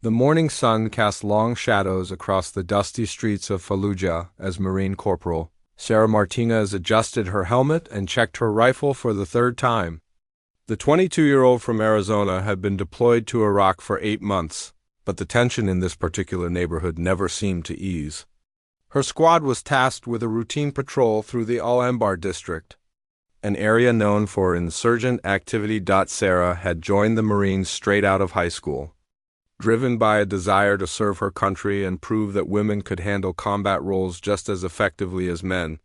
The morning sun cast long shadows across the dusty streets of Fallujah as Marine Corporal Sarah Martinez adjusted her helmet and checked her rifle for the third time. The 22-year-old from Arizona had been deployed to Iraq for 8 months, but the tension in this particular neighborhood never seemed to ease. Her squad was tasked with a routine patrol through the Al-Anbar district, an area known for insurgent activity. Sarah had joined the Marines straight out of high school, driven by a desire to serve her country and prove that women could handle combat roles just as effectively as men.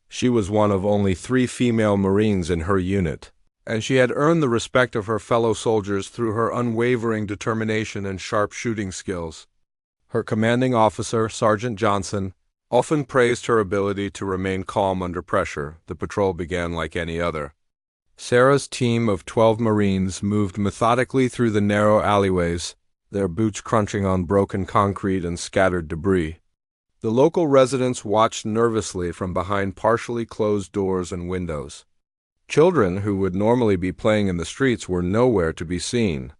She was one of only 3 female Marines in her unit, and she had earned the respect of her fellow soldiers through her unwavering determination and sharp shooting skills. Her commanding officer, Sergeant Johnson, often praised her ability to remain calm under pressure. The patrol began like any other. Sarah's team of 12 Marines moved methodically through the narrow alleyways, their boots crunching on broken concrete and scattered debris. The local residents watched nervously from behind partially closed doors and windows. Children who would normally be playing in the streets were nowhere to be seen.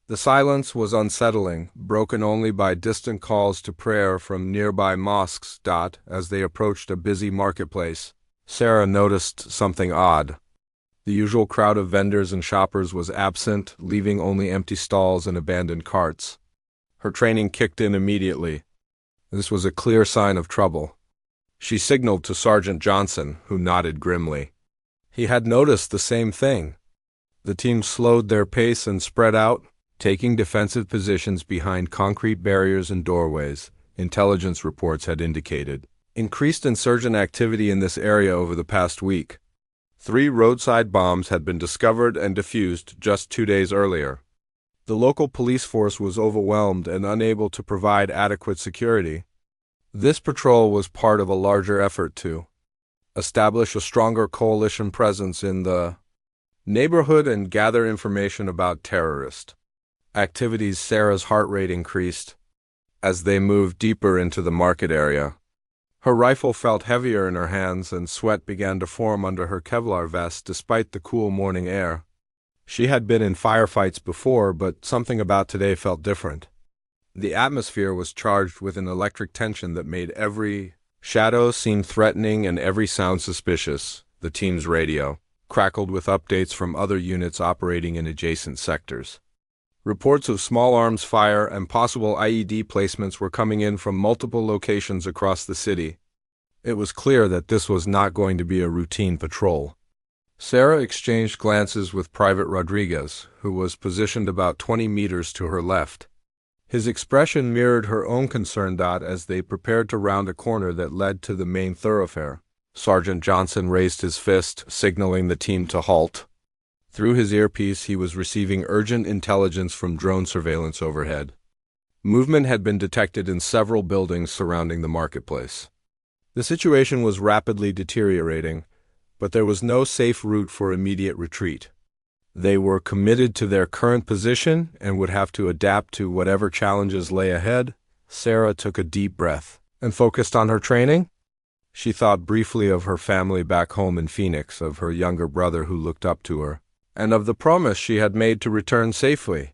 The silence was unsettling, broken only by distant calls to prayer from nearby mosques. As they approached a busy marketplace, Sarah noticed something odd. The usual crowd of vendors and shoppers was absent, leaving only empty stalls and abandoned carts. Her training kicked in immediately. This was a clear sign of trouble. She signaled to Sergeant Johnson, who nodded grimly. He had noticed the same thing. The team slowed their pace and spread out, taking defensive positions behind concrete barriers and doorways. Intelligence reports had indicated increased insurgent activity in this area over the past week. 3 roadside bombs had been discovered and defused just 2 days earlier. The local police force was overwhelmed and unable to provide adequate security. This patrol was part of a larger effort to establish a stronger coalition presence in the neighborhood and gather information about terrorist activities. Sarah's heart rate increased as they moved deeper into the market area. Her rifle felt heavier in her hands and sweat began to form under her Kevlar vest despite the cool morning air. She had been in firefights before, but something about today felt different. The atmosphere was charged with an electric tension that made every shadow seem threatening and every sound suspicious. The team's radio crackled with updates from other units operating in adjacent sectors. Reports of small arms fire and possible IED placements were coming in from multiple locations across the city. It was clear that this was not going to be a routine patrol. Sarah exchanged glances with Private Rodriguez, who was positioned about 20 meters to her left. His expression mirrored her own concern. As they prepared to round a corner that led to the main thoroughfare, Sergeant Johnson raised his fist, signaling the team to halt. Through his earpiece, he was receiving urgent intelligence from drone surveillance overhead. Movement had been detected in several buildings surrounding the marketplace. The situation was rapidly deteriorating, but there was no safe route for immediate retreat. They were committed to their current position and would have to adapt to whatever challenges lay ahead. Sarah took a deep breath and focused on her training. She thought briefly of her family back home in Phoenix, of her younger brother who looked up to her, and of the promise she had made to return safely.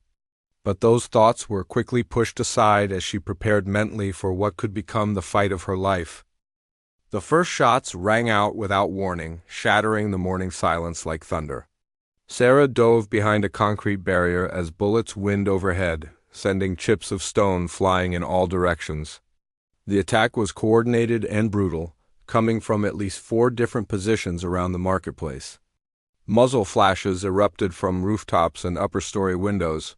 But those thoughts were quickly pushed aside as she prepared mentally for what could become the fight of her life. The first shots rang out without warning, shattering the morning silence like thunder. Sarah dove behind a concrete barrier as bullets whined overhead, sending chips of stone flying in all directions. The attack was coordinated and brutal, coming from at least 4 different positions around the marketplace. Muzzle flashes erupted from rooftops and upper-story windows,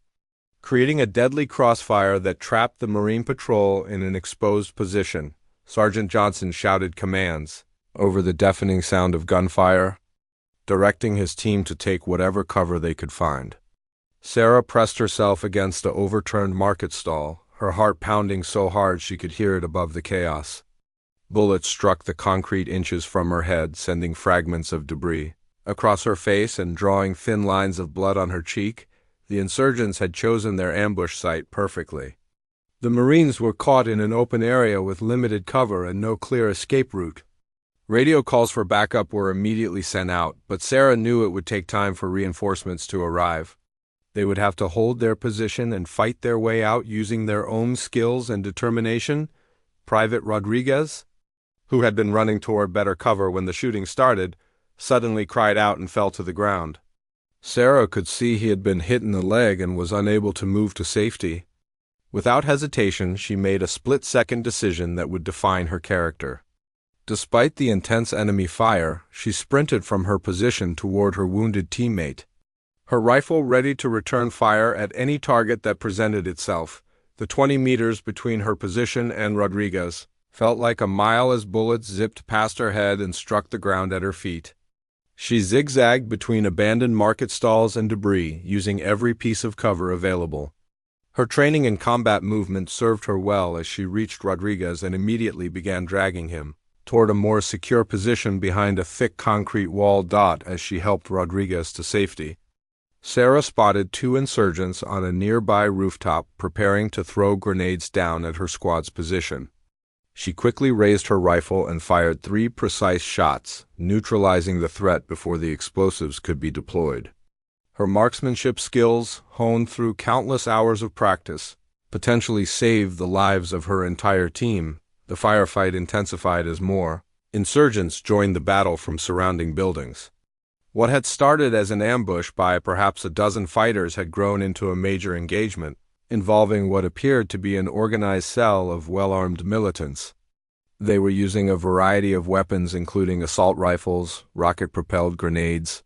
creating a deadly crossfire that trapped the Marine patrol in an exposed position. Sergeant Johnson shouted commands over the deafening sound of gunfire, directing his team to take whatever cover they could find. Sarah pressed herself against the overturned market stall, her heart pounding so hard she could hear it above the chaos. Bullets struck the concrete inches from her head, sending fragments of debris across her face and drawing thin lines of blood on her cheek. The insurgents had chosen their ambush site perfectly. The Marines were caught in an open area with limited cover and no clear escape route. Radio calls for backup were immediately sent out, but Sarah knew it would take time for reinforcements to arrive. They would have to hold their position and fight their way out using their own skills and determination. Private Rodriguez, who had been running toward better cover when the shooting started, suddenly cried out and fell to the ground. Sarah could see he had been hit in the leg and was unable to move to safety. Without hesitation, she made a split-second decision that would define her character. Despite the intense enemy fire, she sprinted from her position toward her wounded teammate. Her rifle ready to return fire at any target that presented itself. The 20 meters between her position and Rodriguez felt like a mile as bullets zipped past her head and struck the ground at her feet. She zigzagged between abandoned market stalls and debris, using every piece of cover available. Her training in combat movement served her well as she reached Rodriguez and immediately began dragging him toward a more secure position behind a thick concrete wall. As she helped Rodriguez to safety, Sarah spotted 2 insurgents on a nearby rooftop preparing to throw grenades down at her squad's position. She quickly raised her rifle and fired 3 precise shots, neutralizing the threat before the explosives could be deployed. Her marksmanship skills, honed through countless hours of practice, potentially saved the lives of her entire team. The firefight intensified as more insurgents joined the battle from surrounding buildings. What had started as an ambush by perhaps a dozen fighters had grown into a major engagement, involving what appeared to be an organized cell of well-armed militants. They were using a variety of weapons including assault rifles, rocket-propelled grenades,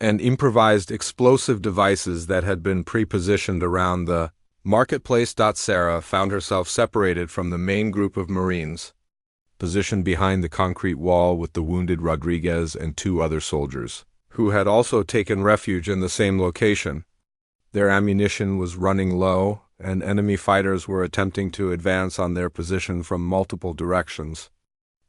and improvised explosive devices that had been pre-positioned around the marketplace. Sarah found herself separated from the main group of Marines, positioned behind the concrete wall with the wounded Rodriguez and 2 other soldiers, who had also taken refuge in the same location. Their ammunition was running low, and enemy fighters were attempting to advance on their position from multiple directions.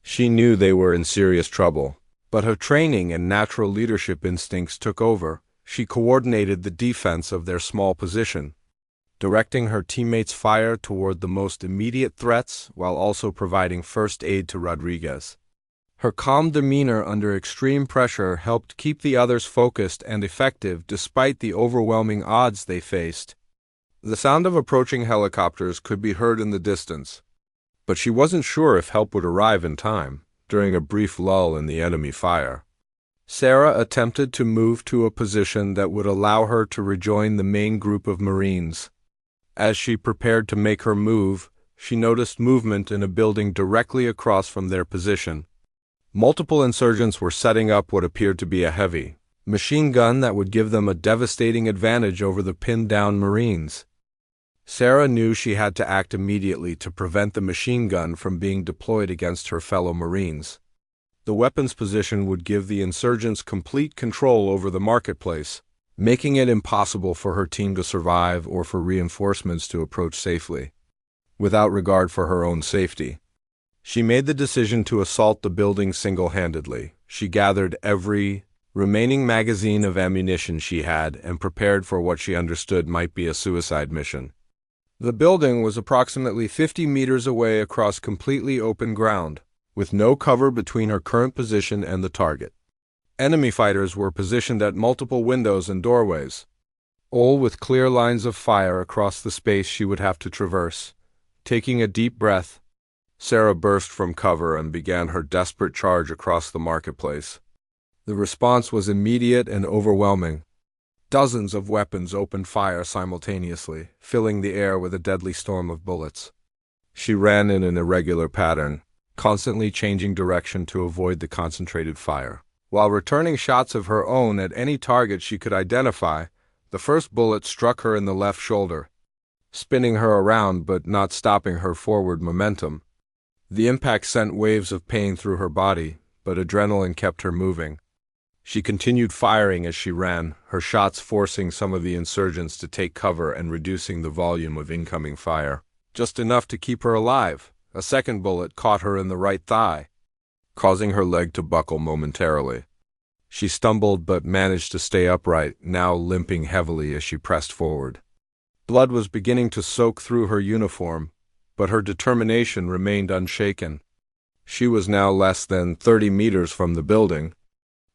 She knew they were in serious trouble, but her training and natural leadership instincts took over. She coordinated the defense of their small position, directing her teammates' fire toward the most immediate threats while also providing first aid to Rodriguez. Her calm demeanor under extreme pressure helped keep the others focused and effective despite the overwhelming odds they faced. The sound of approaching helicopters could be heard in the distance, but she wasn't sure if help would arrive in time. During a brief lull in the enemy fire, Sarah attempted to move to a position that would allow her to rejoin the main group of Marines. As she prepared to make her move, she noticed movement in a building directly across from their position. Multiple insurgents were setting up what appeared to be a heavy machine gun that would give them a devastating advantage over the pinned-down Marines. Sarah knew she had to act immediately to prevent the machine gun from being deployed against her fellow Marines. The weapons position would give the insurgents complete control over the marketplace, making it impossible for her team to survive or for reinforcements to approach safely. Without regard for her own safety, she made the decision to assault the building single-handedly. She gathered every remaining magazine of ammunition she had and prepared for what she understood might be a suicide mission. The building was approximately 50 meters away across completely open ground, with no cover between her current position and the target. Enemy fighters were positioned at multiple windows and doorways, all with clear lines of fire across the space she would have to traverse. Taking a deep breath, Sarah burst from cover and began her desperate charge across the marketplace. The response was immediate and overwhelming. Dozens of weapons opened fire simultaneously, filling the air with a deadly storm of bullets. She ran in an irregular pattern, constantly changing direction to avoid the concentrated fire. While returning shots of her own at any target she could identify, the first bullet struck her in the left shoulder, spinning her around but not stopping her forward momentum. The impact sent waves of pain through her body, but adrenaline kept her moving. She continued firing as she ran, her shots forcing some of the insurgents to take cover and reducing the volume of incoming fire, just enough to keep her alive. A second bullet caught her in the right thigh, causing her leg to buckle momentarily. She stumbled but managed to stay upright, now limping heavily as she pressed forward. Blood was beginning to soak through her uniform, but her determination remained unshaken. She was now less than 30 meters from the building,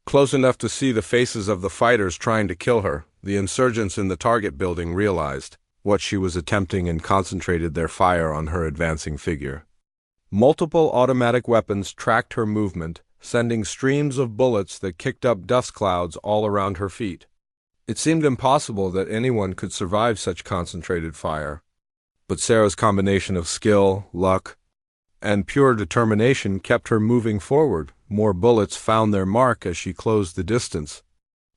close enough to see the faces of the fighters trying to kill her. The insurgents in the target building realized what she was attempting and concentrated their fire on her advancing figure. Multiple automatic weapons tracked her movement, sending streams of bullets that kicked up dust clouds all around her feet. It seemed impossible that anyone could survive such concentrated fire. But Sarah's combination of skill, luck, and pure determination kept her moving forward. More bullets found their mark as she closed the distance.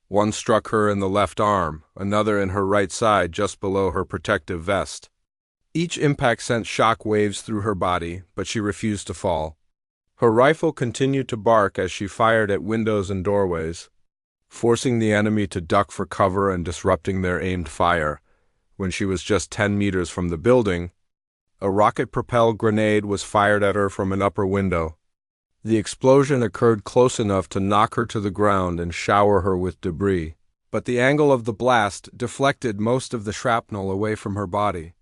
One struck her in the left arm, another in her right side just below her protective vest. Each impact sent shock waves through her body, but she refused to fall. Her rifle continued to bark as she fired at windows and doorways, forcing the enemy to duck for cover and disrupting their aimed fire. When she was just 10 meters from the building, a rocket-propelled grenade was fired at her from an upper window. The explosion occurred close enough to knock her to the ground and shower her with debris, but the angle of the blast deflected most of the shrapnel away from her body.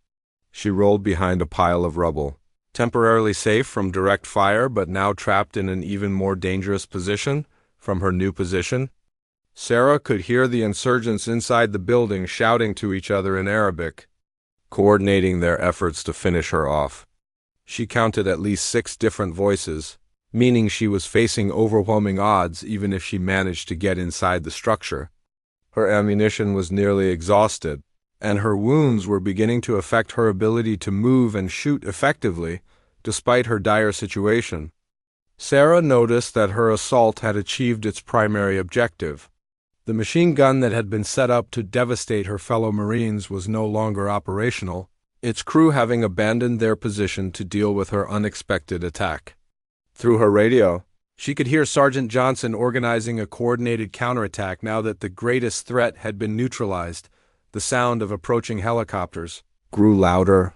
She rolled behind a pile of rubble, temporarily safe from direct fire but now trapped in an even more dangerous position from her new position. Sarah could hear the insurgents inside the building shouting to each other in Arabic, coordinating their efforts to finish her off. She counted at least 6 different voices, meaning she was facing overwhelming odds even if she managed to get inside the structure. Her ammunition was nearly exhausted, and her wounds were beginning to affect her ability to move and shoot effectively, despite her dire situation. Sarah noticed that her assault had achieved its primary objective. The machine gun that had been set up to devastate her fellow Marines was no longer operational, its crew having abandoned their position to deal with her unexpected attack. Through her radio, she could hear Sergeant Johnson organizing a coordinated counterattack now that the greatest threat had been neutralized. The sound of approaching helicopters grew louder,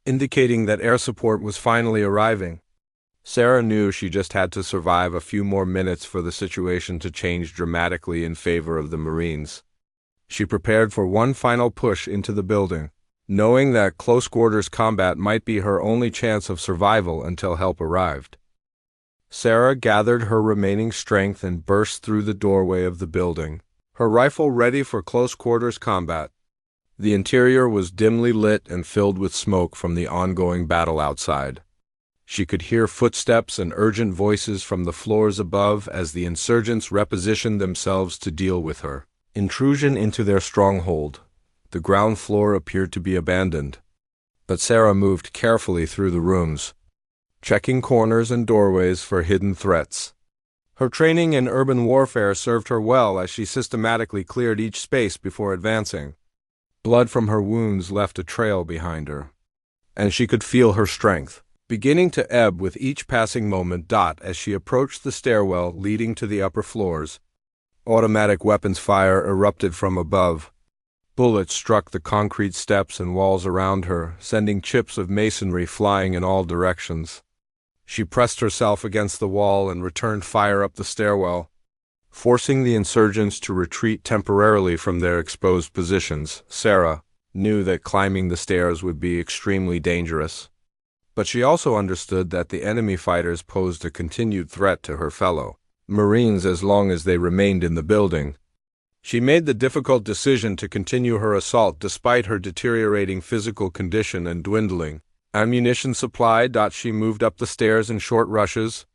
indicating that air support was finally arriving. Sarah knew she just had to survive a few more minutes for the situation to change dramatically in favor of the Marines. She prepared for one final push into the building, knowing that close-quarters combat might be her only chance of survival until help arrived. Sarah gathered her remaining strength and burst through the doorway of the building, her rifle ready for close-quarters combat. The interior was dimly lit and filled with smoke from the ongoing battle outside. She could hear footsteps and urgent voices from the floors above as the insurgents repositioned themselves to deal with her intrusion into their stronghold. The ground floor appeared to be abandoned, but Sarah moved carefully through the rooms, checking corners and doorways for hidden threats. Her training in urban warfare served her well as she systematically cleared each space before advancing. Blood from her wounds left a trail behind her, and she could feel her strength beginning to ebb with each passing moment. As she approached the stairwell leading to the upper floors, automatic weapons fire erupted from above. Bullets struck the concrete steps and walls around her, sending chips of masonry flying in all directions. She pressed herself against the wall and returned fire up the stairwell, forcing the insurgents to retreat temporarily from their exposed positions. Sarah knew that climbing the stairs would be extremely dangerous, but she also understood that the enemy fighters posed a continued threat to her fellow Marines as long as they remained in the building. She made the difficult decision to continue her assault despite her deteriorating physical condition and dwindling ammunition supply. She moved up the stairs in short rushes,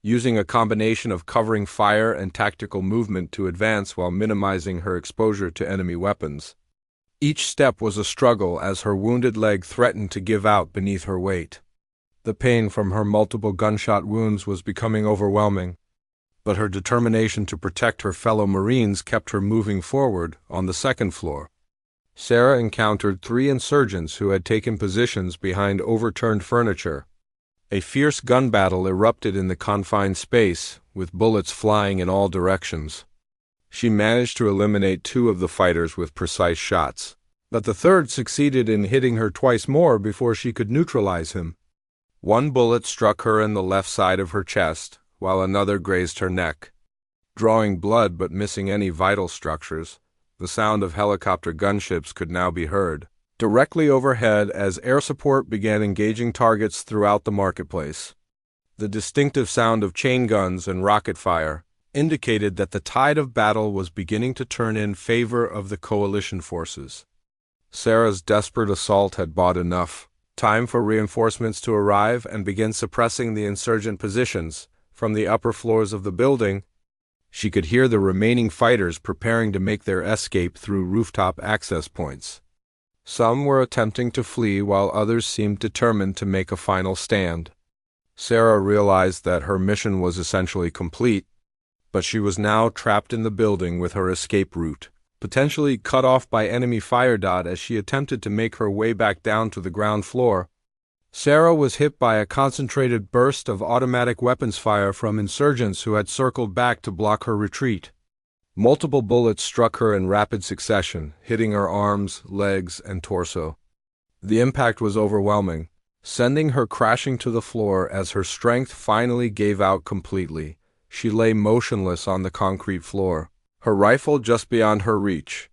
using a combination of covering fire and tactical movement to advance while minimizing her exposure to enemy weapons. Each step was a struggle as her wounded leg threatened to give out beneath her weight. The pain from her multiple gunshot wounds was becoming overwhelming, but her determination to protect her fellow Marines kept her moving forward. On the second floor, Sarah encountered 3 insurgents who had taken positions behind overturned furniture. A fierce gun battle erupted in the confined space, with bullets flying in all directions. She managed to eliminate 2 of the fighters with precise shots, but the third succeeded in hitting her twice more before she could neutralize him. One bullet struck her in the left side of her chest, while another grazed her neck, drawing blood but missing any vital structures. The sound of helicopter gunships could now be heard directly overhead as air support began engaging targets throughout the marketplace. The distinctive sound of chain guns and rocket fire indicated that the tide of battle was beginning to turn in favor of the coalition forces. Sarah's desperate assault had bought enough time for reinforcements to arrive and begin suppressing the insurgent positions. From the upper floors of the building, she could hear the remaining fighters preparing to make their escape through rooftop access points. Some were attempting to flee while others seemed determined to make a final stand. Sarah realized that her mission was essentially complete, but she was now trapped in the building with her escape route potentially cut off by enemy fire. As she attempted to make her way back down to the ground floor, Sarah was hit by a concentrated burst of automatic weapons fire from insurgents who had circled back to block her retreat. Multiple bullets struck her in rapid succession, hitting her arms, legs, and torso. The impact was overwhelming, sending her crashing to the floor as her strength finally gave out completely. She lay motionless on the concrete floor, her rifle just beyond her reach.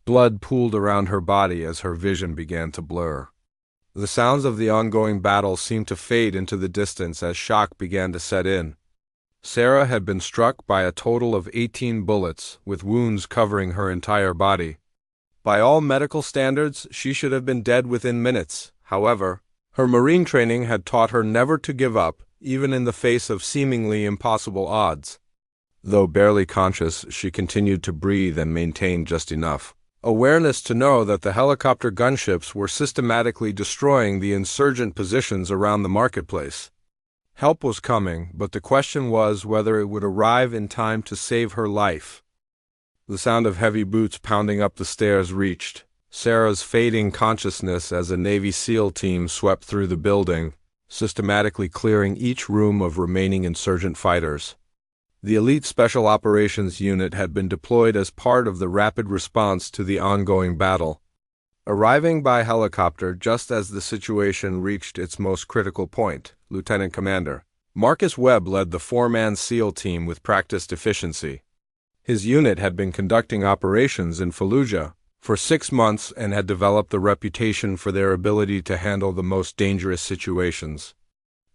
Blood pooled around her body as her vision began to blur. The sounds of the ongoing battle seemed to fade into the distance as shock began to set in. Sarah had been struck by a total of 18 bullets, with wounds covering her entire body. By all medical standards, she should have been dead within minutes. However, her Marine training had taught her never to give up, even in the face of seemingly impossible odds. Though barely conscious, she continued to breathe and maintain just enough awareness to know that the helicopter gunships were systematically destroying the insurgent positions around the marketplace. Help was coming, but the question was whether it would arrive in time to save her life. The sound of heavy boots pounding up the stairs reached Sarah's fading consciousness as a Navy SEAL team swept through the building, systematically clearing each room of remaining insurgent fighters. The elite Special Operations Unit had been deployed as part of the rapid response to the ongoing battle. Arriving by helicopter just as the situation reached its most critical point, Lieutenant Commander Marcus Webb led the four-man SEAL team with practiced efficiency. His unit had been conducting operations in Fallujah for 6 months and had developed a reputation for their ability to handle the most dangerous situations.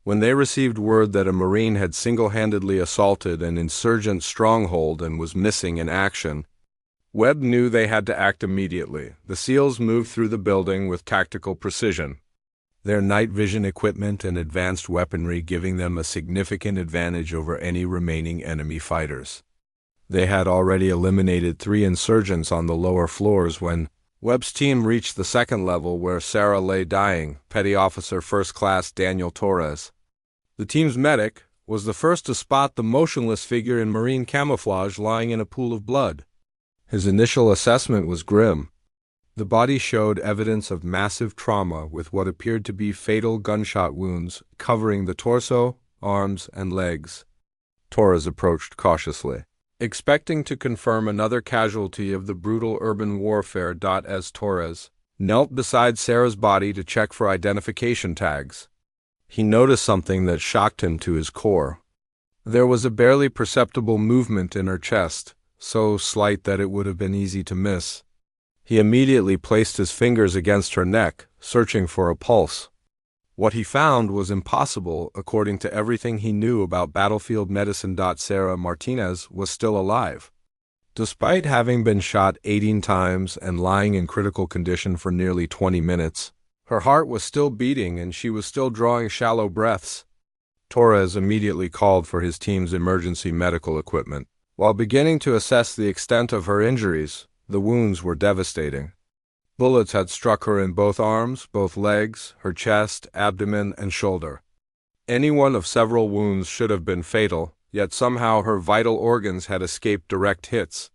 When they received word that a Marine had single-handedly assaulted an insurgent stronghold and was missing in action, Webb knew they had to act immediately. The SEALs moved through the building with tactical precision, their night vision equipment and advanced weaponry giving them a significant advantage over any remaining enemy fighters. They had already eliminated 3 insurgents on the lower floors when Webb's team reached the second level where Sarah lay dying, Petty Officer First Class Daniel Torres. The team's medic was the first to spot the motionless figure in Marine camouflage lying in a pool of blood. His initial assessment was grim. The body showed evidence of massive trauma with what appeared to be fatal gunshot wounds covering the torso, arms, and legs. Torres approached cautiously, expecting to confirm another casualty of the brutal urban warfare. As Torres knelt beside Sarah's body to check for identification tags, he noticed something that shocked him to his core. There was a barely perceptible movement in her chest, so slight that it would have been easy to miss. He immediately placed his fingers against her neck, searching for a pulse. What he found was impossible according to everything he knew about battlefield medicine. Sarah Martinez was still alive. Despite having been shot 18 times and lying in critical condition for nearly 20 minutes, her heart was still beating and she was still drawing shallow breaths. Torres immediately called for his team's emergency medical equipment. While beginning to assess the extent of her injuries, the wounds were devastating. Bullets had struck her in both arms, both legs, her chest, abdomen, and shoulder. Any one of several wounds should have been fatal, yet somehow her vital organs had escaped direct hits.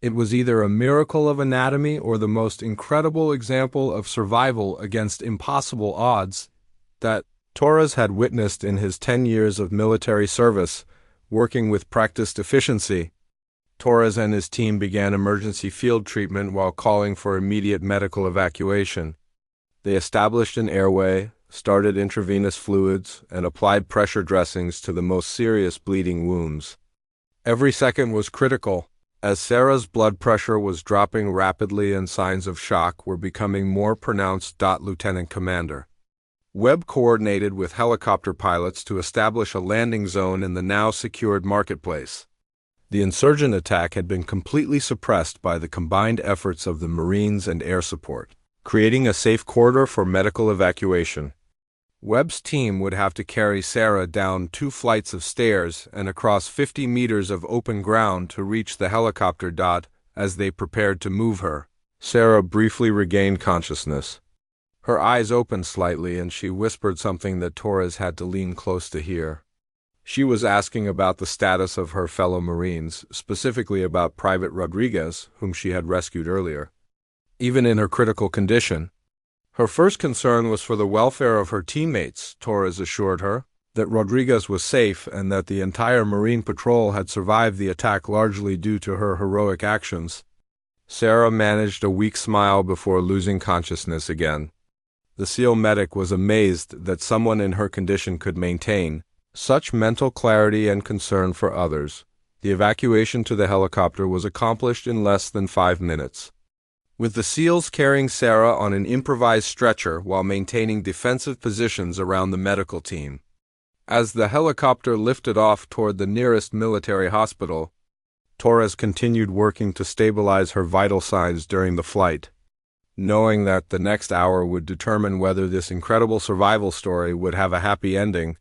It was either a miracle of anatomy or the most incredible example of survival against impossible odds that Torres had witnessed in his 10 years of military service, working with practiced efficiency. Torres and his team began emergency field treatment while calling for immediate medical evacuation. They established an airway, started intravenous fluids, and applied pressure dressings to the most serious bleeding wounds. Every second was critical, as Sarah's blood pressure was dropping rapidly and signs of shock were becoming more pronounced. Lieutenant Commander Webb coordinated with helicopter pilots to establish a landing zone in the now secured marketplace. The insurgent attack had been completely suppressed by the combined efforts of the Marines and air support, creating a safe corridor for medical evacuation. Webb's team would have to carry Sarah down 2 flights of stairs and across 50 meters of open ground to reach the helicopter. As they prepared to move her, Sarah briefly regained consciousness. Her eyes opened slightly and she whispered something that Torres had to lean close to hear. She was asking about the status of her fellow Marines, specifically about Private Rodriguez, whom she had rescued earlier. Even in her critical condition, her first concern was for the welfare of her teammates. Torres assured her that Rodriguez was safe and that the entire Marine patrol had survived the attack largely due to her heroic actions. Sarah managed a weak smile before losing consciousness again. The SEAL medic was amazed that someone in her condition could maintain such mental clarity and concern for others. The evacuation to the helicopter was accomplished in less than 5 minutes, with the SEALs carrying Sarah on an improvised stretcher while maintaining defensive positions around the medical team. As the helicopter lifted off toward the nearest military hospital, Torres continued working to stabilize her vital signs during the flight, knowing that the next hour would determine whether this incredible survival story would have a happy ending.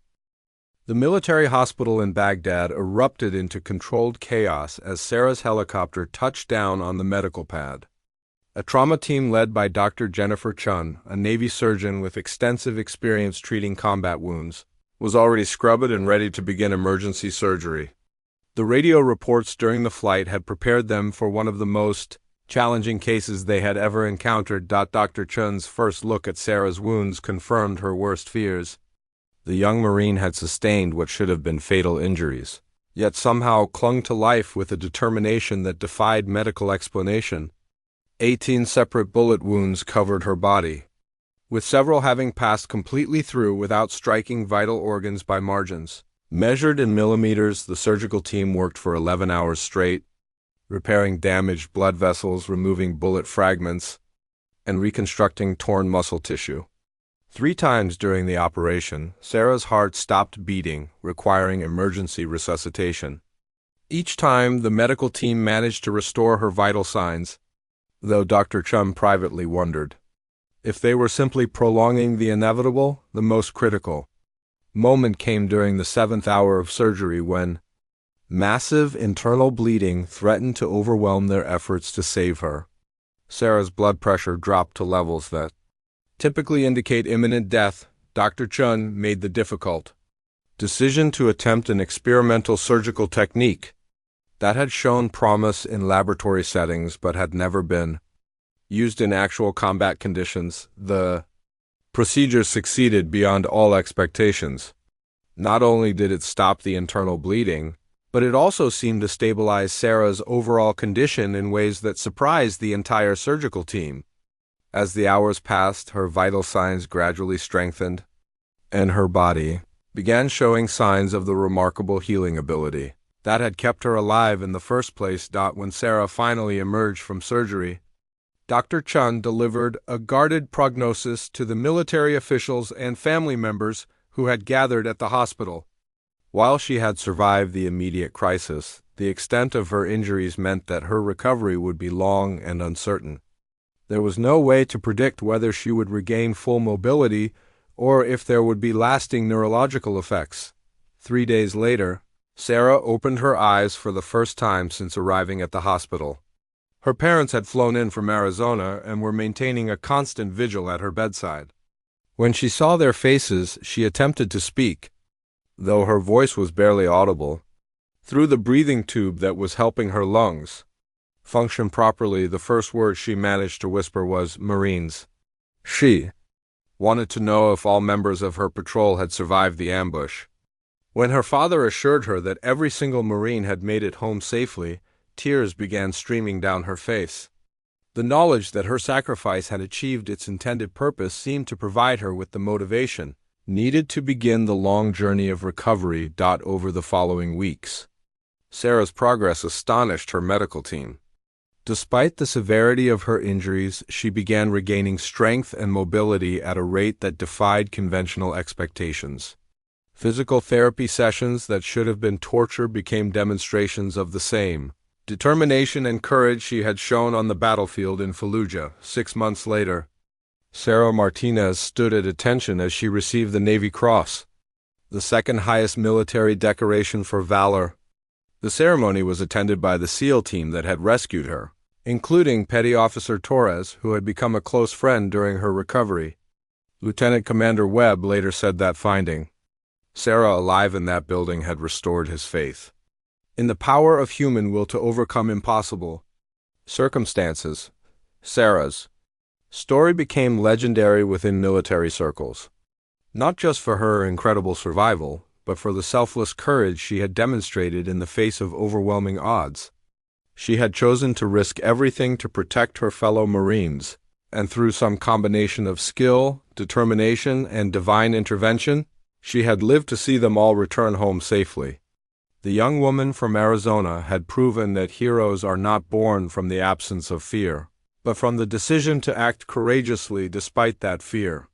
The military hospital in Baghdad erupted into controlled chaos as Sarah's helicopter touched down on the medical pad. A trauma team led by Dr. Jennifer Chun, a Navy surgeon with extensive experience treating combat wounds, was already scrubbed and ready to begin emergency surgery. The radio reports during the flight had prepared them for one of the most challenging cases they had ever encountered. Dr. Chun's first look at Sarah's wounds confirmed her worst fears. The young Marine had sustained what should have been fatal injuries, yet somehow clung to life with a determination that defied medical explanation. 18 separate bullet wounds covered her body, with several having passed completely through without striking vital organs by margins. Measured in millimeters, the surgical team worked for 11 hours straight, repairing damaged blood vessels, removing bullet fragments, and reconstructing torn muscle tissue. 3 times during the operation, Sarah's heart stopped beating, requiring emergency resuscitation. Each time, the medical team managed to restore her vital signs, though Dr. Chum privately wondered if they were simply prolonging the inevitable. The most critical moment came during the 7th hour of surgery when massive internal bleeding threatened to overwhelm their efforts to save her. Sarah's blood pressure dropped to levels that typically indicate imminent death. Dr. Chun made the difficult decision to attempt an experimental surgical technique that had shown promise in laboratory settings but had never been used in actual combat conditions. The procedure succeeded beyond all expectations. Not only did it stop the internal bleeding, but it also seemed to stabilize Sarah's overall condition in ways that surprised the entire surgical team. As the hours passed, her vital signs gradually strengthened, and her body began showing signs of the remarkable healing ability that had kept her alive in the first place. When Sarah finally emerged from surgery, Dr. Chun delivered a guarded prognosis to the military officials and family members who had gathered at the hospital. While she had survived the immediate crisis, the extent of her injuries meant that her recovery would be long and uncertain. There was no way to predict whether she would regain full mobility or if there would be lasting neurological effects. 3 days later, Sarah opened her eyes for the first time since arriving at the hospital. Her parents had flown in from Arizona and were maintaining a constant vigil at her bedside. When she saw their faces, she attempted to speak, though her voice was barely audible, through the breathing tube that was helping her lungs function properly. The first word she managed to whisper was "Marines." She wanted to know if all members of her patrol had survived the ambush. When her father assured her that every single Marine had made it home safely, tears began streaming down her face. The knowledge that her sacrifice had achieved its intended purpose seemed to provide her with the motivation needed to begin the long journey of recovery. Over the following weeks, Sarah's progress astonished her medical team. Despite the severity of her injuries, she began regaining strength and mobility at a rate that defied conventional expectations. Physical therapy sessions that should have been torture became demonstrations of the same determination and courage she had shown on the battlefield in Fallujah 6 months later. Sarah Martinez stood at attention as she received the Navy Cross, the second highest military decoration for valor. The ceremony was attended by the SEAL team that had rescued her, including Petty Officer Torres, who had become a close friend during her recovery. Lieutenant Commander Webb later said that finding Sarah alive in that building had restored his faith in the power of human will to overcome impossible circumstances. Sarah's story became legendary within military circles, not just for her incredible survival, but for the selfless courage she had demonstrated in the face of overwhelming odds. She had chosen to risk everything to protect her fellow Marines, and through some combination of skill, determination, and divine intervention, she had lived to see them all return home safely. The young woman from Arizona had proven that heroes are not born from the absence of fear, but from the decision to act courageously despite that fear.